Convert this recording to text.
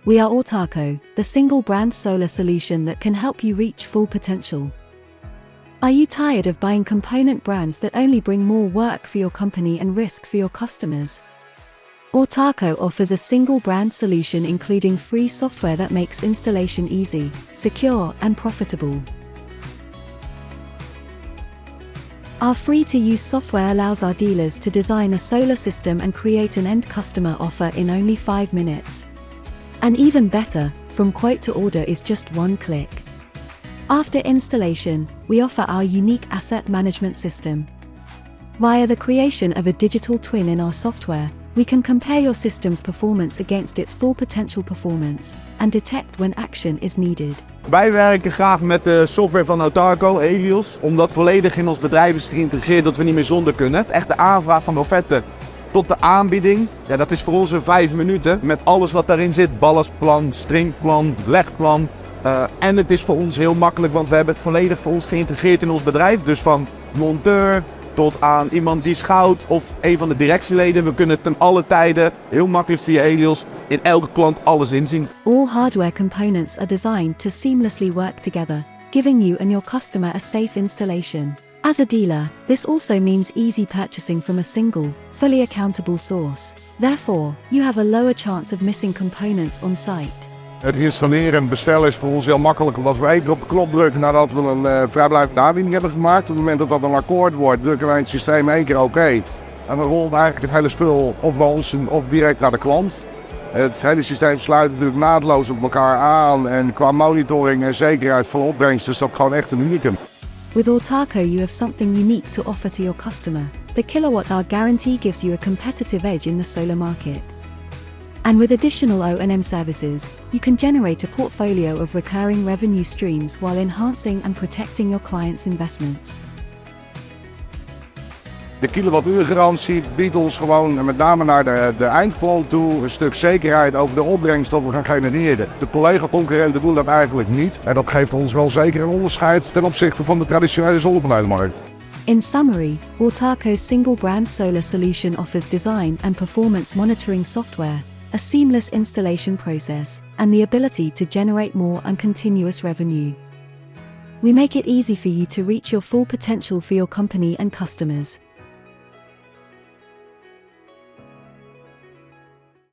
We are Autarco, the single brand solar solution that can help you reach full potential. Are you tired of buying component brands that only bring more work for your company and risk for your customers? Autarco offers a single brand solution including free software that makes installation easy, secure, and profitable. Our free-to-use software allows our dealers to design a solar system and create an end customer offer in only 5 minutes. And even better, from quote to order is just one click. After installation, we offer our unique asset management system. Via the creation of a digital twin in our software, we can compare your system's performance against its full potential performance and detect when action is needed. Wij werken graag met de software van Autarco, Helios, omdat volledig in ons bedrijf is geïntegreerd dat we niet meer zonder kunnen. Echt de aanvraag van de offerte tot de aanbieding, ja, dat is voor ons in 5 minuten met alles wat daarin zit. Ballastplan, stringplan, legplan. En het is voor ons heel makkelijk, want we hebben het volledig voor ons geïntegreerd in ons bedrijf. Dus van monteur tot aan iemand die schouwt of een van de directieleden. We kunnen ten alle tijden heel makkelijk via Helios in elke klant alles inzien. All hardware components are designed to seamlessly work together, giving you and your customer a safe installation. As a dealer, this also means easy purchasing from a single, fully accountable source. Therefore, you have a lower chance of missing components on site. Het installeren en bestellen is voor ons heel makkelijk, omdat we één keer op de knop drukken nadat we een vrijblijvende aanbieding hebben gemaakt. Op het moment dat dat een akkoord wordt, drukken wij het systeem 1 keer oké. En dan rolt eigenlijk het hele spul of bij ons of direct naar de klant. Het hele systeem sluit natuurlijk naadloos op elkaar aan en qua monitoring en zekerheid van opbrengst is dat gewoon echt een unicum. With Autarco you have something unique to offer to your customer. The kilowatt-hour guarantee gives you a competitive edge in the solar market. And with additional O&M services, you can generate a portfolio of recurring revenue streams while enhancing and protecting your clients' investments. De kilowattuurgarantie biedt ons gewoon, met name naar de eindklant toe, een stuk zekerheid over de opbrengst dat we gaan genereren. De collega-concurrenten doen dat eigenlijk niet. En dat geeft ons wel zeker een onderscheid ten opzichte van de traditionele zonnepanelenmarkt. In summary, Autarco's single brand solar solution offers design and performance monitoring software, a seamless installation process, and the ability to generate more and continuous revenue. We make it easy for you to reach your full potential for your company and customers.